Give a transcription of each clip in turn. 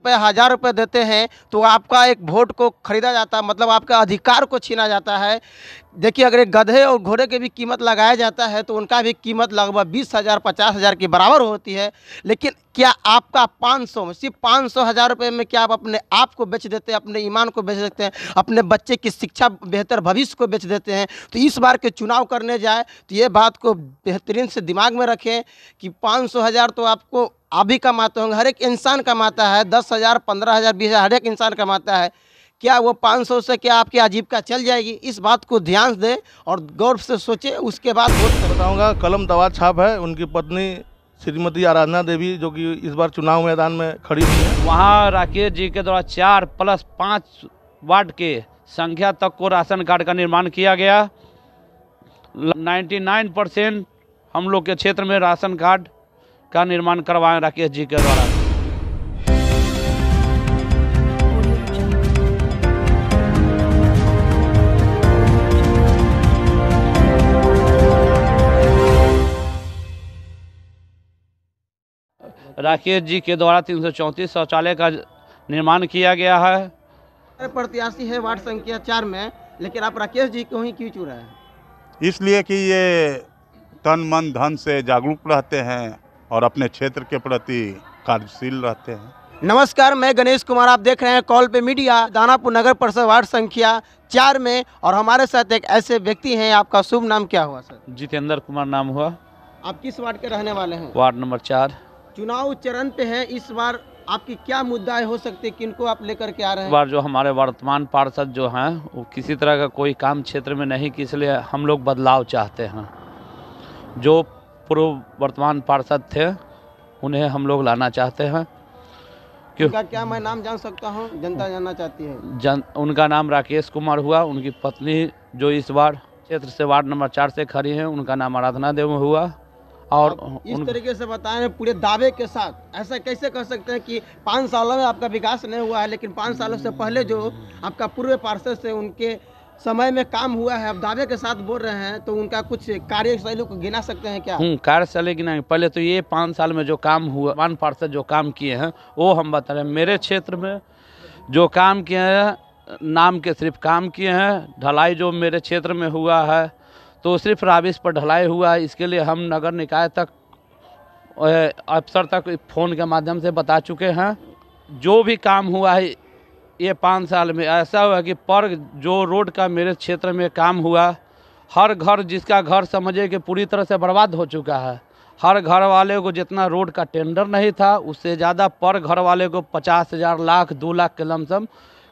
रुपये 1000 रुपये देते हैं तो आपका एक वोट को खरीदा जाता है, मतलब आपका अधिकार को छीना जाता है। देखिए, अगर एक गधे और घोड़े की भी कीमत लगाया जाता है तो उनका भी कीमत लगभग 20,000 50,000 के बराबर होती है। लेकिन क्या आपका 500 में, सिर्फ 500,000 रुपये में क्या आप अपने आप को बेच देते हैं, अपने ईमान को बेच देते हैं, अपने बच्चे की शिक्षा, बेहतर भविष्य को बेच देते हैं? तो इस बार के चुनाव करने जाए तो ये बात को बेहतरीन से दिमाग में रखें कि 500,000 तो आपको आप भी कमाते होंगे, हर एक इंसान कमाता है, 10,000 15,000 20,000 हर एक इंसान कमाता है। क्या वो 500 से क्या आपकी आजीविका चल जाएगी? इस बात को ध्यान दें और गौर से सोचें, उसके बाद वोट करें। बताऊंगा, कलम दवात छाप है उनकी पत्नी श्रीमती आराधना देवी, जो कि इस बार चुनाव मैदान में खड़ी हुई है। वहाँ राकेश जी के द्वारा 4+5 वार्ड के संख्या तक को राशन कार्ड का निर्माण किया गया। 99% हम लोग के क्षेत्र में राशन कार्ड का निर्माण करवाएं राकेश जी के द्वारा। राकेश जी के द्वारा 334 शौचालय का निर्माण किया गया है। प्रत्याशी है वार्ड संख्या 4 में, लेकिन आप राकेश जी को ही क्यों चुना है? इसलिए कि ये तन मन धन से जागरूक रहते हैं और अपने क्षेत्र के प्रति कार्यशील रहते हैं। नमस्कार, मैं गणेश कुमार, आप देख रहे हैं कॉल पे मीडिया, दानापुर नगर परिषद वार्ड संख्या 4 में, और हमारे साथ एक ऐसे व्यक्ति हैं। आपका शुभ नाम क्या हुआ सर? जितेंद्र कुमार नाम हुआ। आप किस वार्ड के रहने वाले हैं? Ward number 4। चुनाव चरण पे है, इस बार आपकी क्या मुद्दाएं हो सकती है, किनको आप लेकर के आ रहे हैं? इस बार जो हमारे वर्तमान पार्षद जो हैं वो किसी तरह का कोई काम क्षेत्र में नहीं, कि इसलिए हम लोग बदलाव चाहते हैं। जो पूर्व वर्तमान पार्षद थे उन्हें हम लोग लाना चाहते हैं। उनका क्या मैं नाम जान सकता हूं? जनता जानना चाहती है। उनका नाम राकेश कुमार हुआ। उनकी पत्नी जो इस बार क्षेत्र से वार्ड नंबर 4 से खड़ी हैं, उनका नाम आराधना देवी हुआ। और इस तरीके से बताएं पूरे दावे के साथ, ऐसा कैसे कह सकते हैं कि 5 सालों में आपका विकास नहीं हुआ है, लेकिन 5 सालों से पहले जो आपका पूर्व पार्षद से उनके समय में काम हुआ है, आप दावे के साथ बोल रहे हैं, तो उनका कुछ कार्यशैली को गिना सकते हैं क्या? कार्यशैली गिना। पहले तो ये 5 साल में जो काम हुआ, वन पार्षद जो काम किए हैं वो हम बता रहे हैं। मेरे क्षेत्र में जो काम किए हैं, नाम के सिर्फ काम किए हैं। ढलाई जो मेरे क्षेत्र में हुआ है तो सिर्फ राबिस पर ढलाई हुआ है। इसके लिए हम नगर निकाय तक, अफसर तक फ़ोन के माध्यम से बता चुके हैं। जो भी काम हुआ है ये 5 साल में ऐसा हुआ कि पर जो रोड का मेरे क्षेत्र में काम हुआ, हर घर, जिसका घर समझे कि पूरी तरह से बर्बाद हो चुका है, हर घर वाले को जितना रोड का टेंडर नहीं था उससे ज़्यादा पर घर वाले को 50,000 लाख 2 लाख के लमसम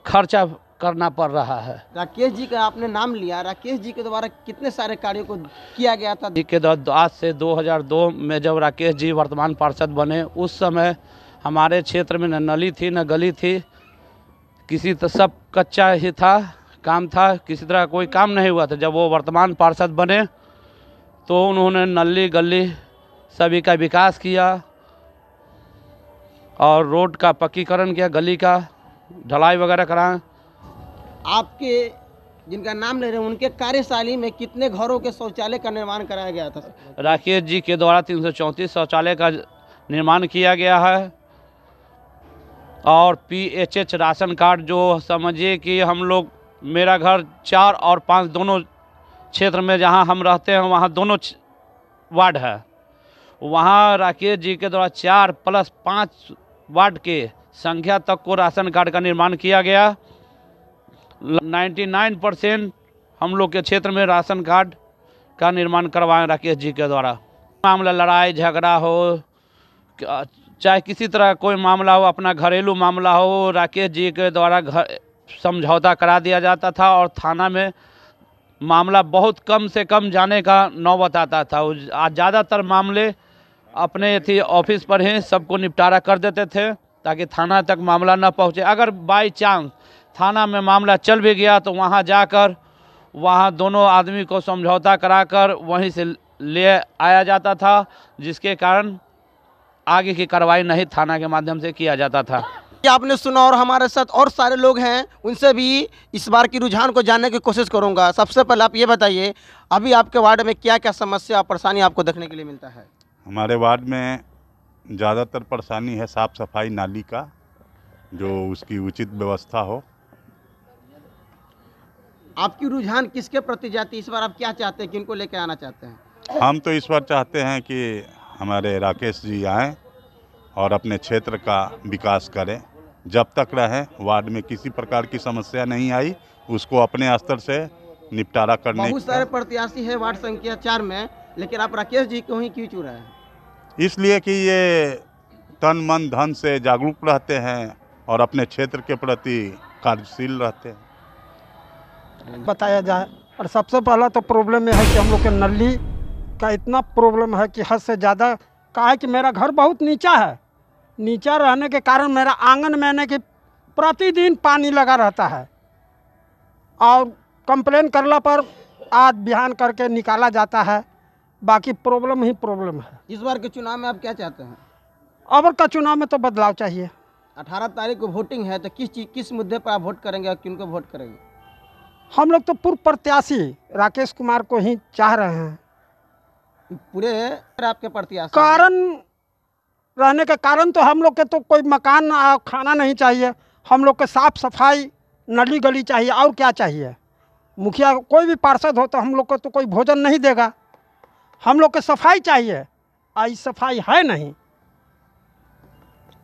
खर्चा करना पड़ रहा है। राकेश जी का आपने नाम लिया, राकेश जी के द्वारा कितने सारे कार्यों को किया गया था? जी के द्वारा आज से 2002 में जब राकेश जी वर्तमान पार्षद बने, उस समय हमारे क्षेत्र में न नली थी न गली थी, किसी तो सब कच्चा ही था, काम था, किसी तरह कोई काम नहीं हुआ था। जब वो वर्तमान पार्षद बने तो उन्होंने नली गली सभी का विकास किया और रोड का पक्कीकरण किया, गली का ढलाई वगैरह कराएं। आपके जिनका नाम ले रहे हैं उनके कार्यशैली में कितने घरों के शौचालय का निर्माण कराया गया था? राकेश जी के द्वारा 334 शौचालय का निर्माण किया गया है। और PHH राशन कार्ड, जो समझिए कि हम लोग, मेरा घर 4 और 5 दोनों क्षेत्र में जहां हम रहते हैं वहां दोनों वार्ड है, वहां राकेश जी के द्वारा 4+5 वार्ड के संख्या तक को राशन कार्ड का निर्माण किया गया। 99% हम लोग के क्षेत्र में राशन कार्ड का निर्माण करवाएं राकेश जी के द्वारा। मामला लड़ाई झगड़ा हो, चाहे किसी तरह कोई मामला हो, अपना घरेलू मामला हो, राकेश जी के द्वारा समझौता करा दिया जाता था और थाना में मामला बहुत कम से कम जाने का नौबत आता था। आज ज़्यादातर मामले अपने थी ऑफिस पर ही सबको निपटारा कर देते थे ताकि थाना तक मामला न पहुँचे। अगर बाई चांस थाना में मामला चल भी गया तो वहाँ जाकर वहाँ दोनों आदमी को समझौता कराकर वहीं से ले आया जाता था, जिसके कारण आगे की कार्रवाई नहीं थाना के माध्यम से किया जाता था। आपने सुना, और हमारे साथ और सारे लोग हैं, उनसे भी इस बार की रुझान को जानने की कोशिश करूंगा। सबसे पहले आप ये बताइए, अभी आपके वार्ड में क्या क्या समस्या और परेशानी आपको देखने के लिए मिलता है? हमारे वार्ड में ज़्यादातर परेशानी है साफ़ सफाई नाली का, जो उसकी उचित व्यवस्था हो। आपकी रुझान किसके प्रति जाती है? इस बार आप क्या चाहते हैं, किनको लेके आना चाहते हैं? हम तो इस बार चाहते हैं कि हमारे राकेश जी आएँ और अपने क्षेत्र का विकास करें। जब तक रहें वार्ड में किसी प्रकार की समस्या नहीं आई, उसको अपने स्तर से निपटारा करने बहुत सारे प्रत्याशी है वार्ड संख्या 4 में, लेकिन आप राकेश जी को ही क्यों चुना है? इसलिए कि ये तन मन धन से जागरूक रहते हैं और अपने क्षेत्र के प्रति कार्यशील रहते हैं। बताया जाए। और सबसे पहला तो प्रॉब्लम यह है कि हम लोग के नली का इतना प्रॉब्लम है कि हद से ज़्यादा। का है कि मेरा घर बहुत नीचा है, नीचा रहने के कारण मेरा आंगन में यानी कि प्रतिदिन पानी लगा रहता है और कंप्लेन करने पर आज बिहान करके निकाला जाता है। बाकी प्रॉब्लम ही प्रॉब्लम है। इस बार के चुनाव में आप क्या चाहते हैं? अब का चुनाव में तो बदलाव चाहिए। 18 तारीख को वोटिंग है, तो किस मुद्दे पर आप वोट करेंगे और किनको वोट करेंगे? हम लोग तो पूर्व प्रत्याशी राकेश कुमार को ही चाह रहे हैं। पूरे आपके प्रत्याशी कारण रहने के कारण तो हम लोग के तो कोई मकान खाना नहीं चाहिए, हम लोग के साफ सफाई नली गली चाहिए। और क्या चाहिए? मुखिया कोई भी पार्षद हो तो हम लोग को तो कोई भोजन नहीं देगा। हम लोग के सफाई चाहिए, आई सफाई है नहीं।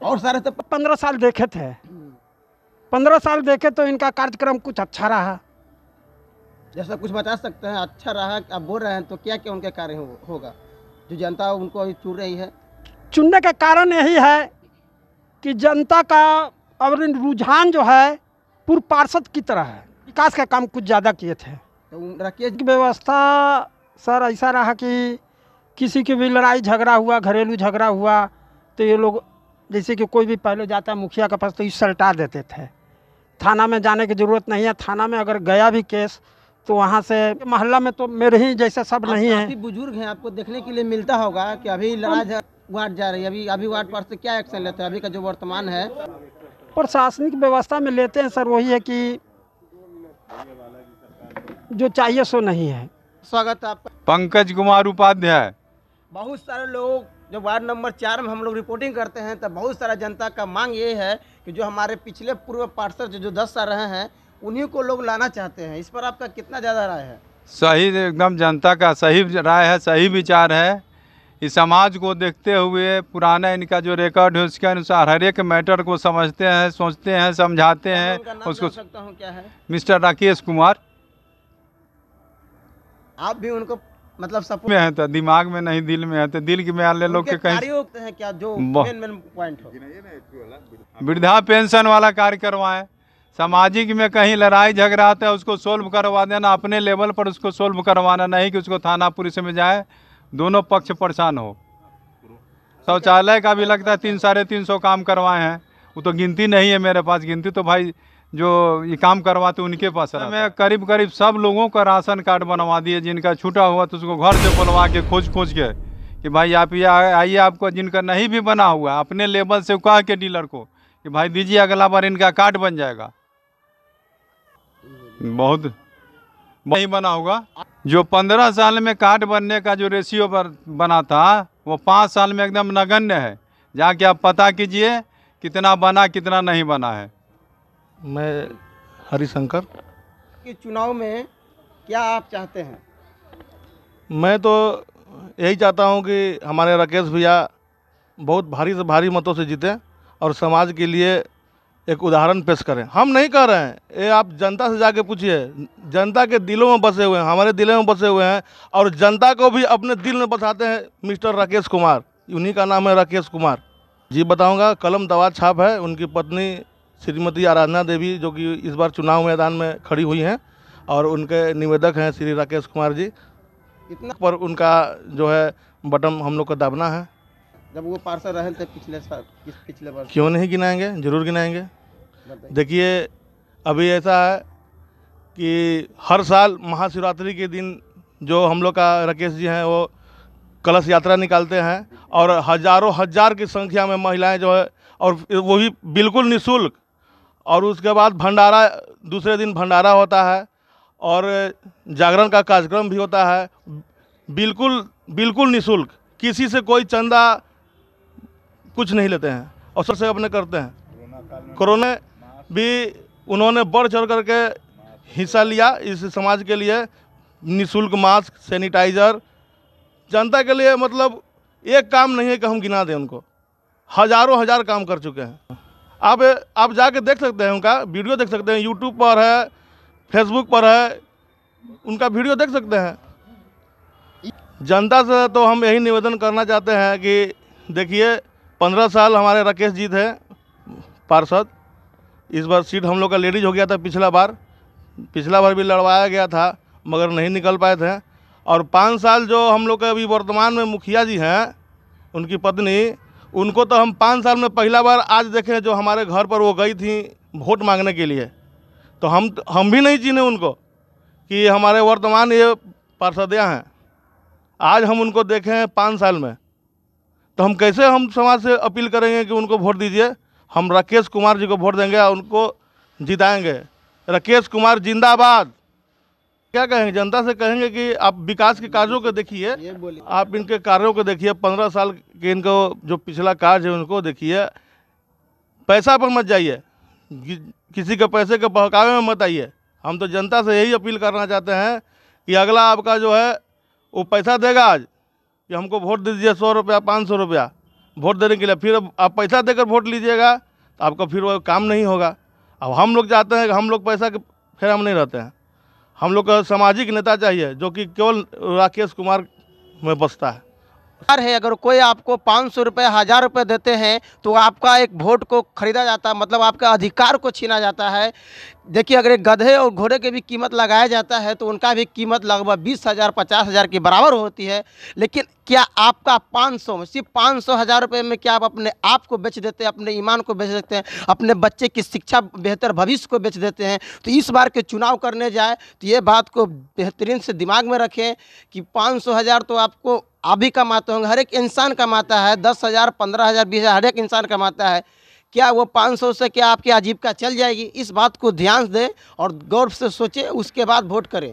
और सारे तो 15 साल देखे थे, 15 साल देखे तो इनका कार्यक्रम कुछ अच्छा रहा। जैसा कुछ बता सकते हैं अच्छा रहा? आप बोल रहे हैं तो क्या क्या उनके कार्य होगा जो जनता उनको चुन रही है? चुनने का कारण यही है कि जनता का अब रुझान जो है पूर्व पार्षद की तरह है। विकास का काम कुछ ज़्यादा किए थे। तो राकेश की व्यवस्था सर ऐसा रहा कि किसी की भी लड़ाई झगड़ा हुआ, घरेलू झगड़ा हुआ, तो ये लोग जैसे कि कोई भी पहले जाता है मुखिया के पास तो इस सल्टा देते थे। थाना में जाने की ज़रूरत नहीं है। थाना में अगर गया भी केस तो वहाँ से मोहल्ला में तो मेरे ही जैसे सब नहीं है। काफी बुजुर्ग हैं, आपको देखने के लिए मिलता होगा कि अभी लड़ाई वार्ड जा रही है, अभी वार्ड पर से क्या एक्शन लेते हैं? अभी का जो वर्तमान है प्रशासनिक व्यवस्था में लेते हैं सर, वही है कि जो चाहिए सो नहीं है। स्वागत है आपका। पंकज कुमार उपाध्याय। बहुत सारे लोग जब वार्ड नंबर 4 में हम लोग रिपोर्टिंग करते हैं तब बहुत सारा जनता का मांग ये है कि जो हमारे पिछले पूर्व पार्षद जो 10 साल रहे हैं उन्हीं को लोग लाना चाहते हैं। इस पर आपका कितना ज़्यादा राय है? सही, एकदम जनता का सही राय है, सही विचार है। इस समाज को देखते हुए पुराना इनका जो रिकॉर्ड है उसके अनुसार हर एक मैटर को समझते हैं, सोचते हैं, समझाते हैं। उसको जान सकता हूँ क्या है? मिस्टर राकेश कुमार। आप भी उनको मतलब सपोर्ट में है तो दिमाग में नहीं दिल में है, तो दिल के में आले लोग के कहीं कार्य हैं क्या जो मेन पॉइंट हो? वृद्धा पेंशन वाला कार्य करवाएं। सामाजिक में कहीं लड़ाई झगड़ा आता है उसको सोल्व करवा देना, अपने लेवल पर उसको सोल्व करवाना, नहीं कि उसको थाना पुलिस में जाए, दोनों पक्ष परेशान हो। शौचालय का भी लगता है 300-350 काम करवाए हैं, वो तो गिनती नहीं है मेरे पास। गिनती तो भाई जो ये काम करवाते उनके पास है। मैं करीब करीब सब लोगों का राशन कार्ड बनवा दिए, जिनका छूटा हुआ तो उसको घर से बुलवा के खोज के कि भाई आप ये आइए, आपको जिनका नहीं भी बना हुआ अपने लेवल से कह के डीलर को कि भाई दीजिए, अगला बार इनका कार्ड बन जाएगा। बहुत नहीं बना होगा। जो 15 साल में कार्ड बनने का जो रेशियो पर बना था वो 5 साल में एकदम नगण्य है। जाके आप पता कीजिए कितना बना कितना नहीं बना है। मैं हरिशंकर। कि चुनाव में क्या आप चाहते हैं? मैं तो यही चाहता हूं कि हमारे राकेश भैया बहुत भारी से भारी मतों से जीते और समाज के लिए एक उदाहरण पेश करें। हम नहीं कह रहे हैं, ये आप जनता से जाके पूछिए। जनता के दिलों में बसे हुए हैं, हमारे दिलों में बसे हुए हैं और जनता को भी अपने दिल में बसाते हैं मिस्टर राकेश कुमार। उन्हीं का नाम है राकेश कुमार जी। बताऊंगा, कलम दवा छाप है। उनकी पत्नी श्रीमती आराधना देवी जो कि इस बार चुनाव मैदान में खड़ी हुई हैं और उनके निवेदक हैं श्री राकेश कुमार जी। इतना पर उनका जो है बटन हम लोग को दाबना है। जब वो पार्षद रहे थे पिछले वर्ष, क्यों नहीं गिनाएंगे, जरूर गिनाएंगे। देखिए, अभी ऐसा है कि हर साल महाशिवरात्रि के दिन जो हम लोग का राकेश जी हैं वो कलश यात्रा निकालते हैं और हजारों हजार की संख्या में महिलाएं जो है, और वो भी बिल्कुल निःशुल्क। और उसके बाद भंडारा, दूसरे दिन भंडारा होता है और जागरण का कार्यक्रम भी होता है, बिल्कुल निःशुल्क। किसी से कोई चंदा कुछ नहीं लेते हैं और सबसे अपने करते हैं। कोरोना भी उन्होंने बढ़ चढ़ करके हिस्सा लिया इस समाज के लिए। निःशुल्क मास्क, सैनिटाइज़र जनता के लिए, मतलब एक काम नहीं है कि हम गिना दें उनको, हज़ारों हज़ार काम कर चुके हैं। आप जाके देख सकते हैं, उनका वीडियो देख सकते हैं, यूट्यूब पर है, फेसबुक पर है, उनका वीडियो देख सकते हैं। जनता से तो हम यही निवेदन करना चाहते हैं कि देखिए 15 साल हमारे राकेश जी थे पार्षद, इस बार सीट हम लोग का लेडीज हो गया था पिछला बार भी लड़वाया गया था मगर नहीं निकल पाए थे। और 5 साल जो हम लोग के अभी वर्तमान में मुखिया जी हैं, उनकी पत्नी, उनको तो हम 5 साल में पहला बार आज देखें, जो हमारे घर पर वो गई थी वोट मांगने के लिए, तो हम भी नहीं चिन्हे उनको कि हमारे वर्तमान ये पार्षदिया हैं। आज हम उनको देखे हैं 5 साल में, तो हम कैसे हम समाज से अपील करेंगे कि उनको वोट दीजिए। हम राकेश कुमार जी को वोट देंगे और उनको जिताएंगे। राकेश कुमार जिंदाबाद। क्या कहेंगे, जनता से कहेंगे कि आप विकास के कार्यों को देखिए, आप इनके कार्यों को देखिए, 15 साल के इनको जो पिछला कार्य है उनको देखिए। पैसा पर मत जाइए, किसी के पैसे के बहकावे में मत आइए। हम तो जनता से यही अपील करना चाहते हैं कि अगला आपका जो है वो पैसा देगा आज कि हमको वोट दे दीजिए 100 रुपया 500 रुपया वोट देने के लिए, फिर आप पैसा देकर वोट लीजिएगा तो आपका फिर वो काम नहीं होगा। अब हम लोग चाहते हैं कि हम लोग पैसा के फेरा में नहीं रहते हैं, हम लोग का सामाजिक नेता चाहिए जो कि केवल राकेश कुमार में बसता है। है अगर कोई आपको 500 रुपये 1000 रुपये देते हैं तो आपका एक वोट को खरीदा जाता है, मतलब आपका अधिकार को छीना जाता है। देखिए अगर एक गधे और घोड़े की भी कीमत लगाया जाता है तो उनका भी कीमत लगभग 20,000 50,000 के बराबर होती है। लेकिन क्या आपका 500 सिर्फ 500 1000 रुपये में क्या आप अपने आप को बेच देते हैं, अपने ईमान को बेच देते हैं, अपने बच्चे की शिक्षा बेहतर भविष्य को बेच देते हैं? तो इस बार के चुनाव करने जाए तो ये बात को बेहतरीन से दिमाग में रखें कि 500 1000 तो आपको आप भी कमाते होंगे, हर एक इंसान कमाता है, 10,000 15,000 20,000 हर एक इंसान कमाता है। क्या वो 500 से क्या आपकी आजीविका चल जाएगी? इस बात को ध्यान दें और गौर से सोचें, उसके बाद वोट करें।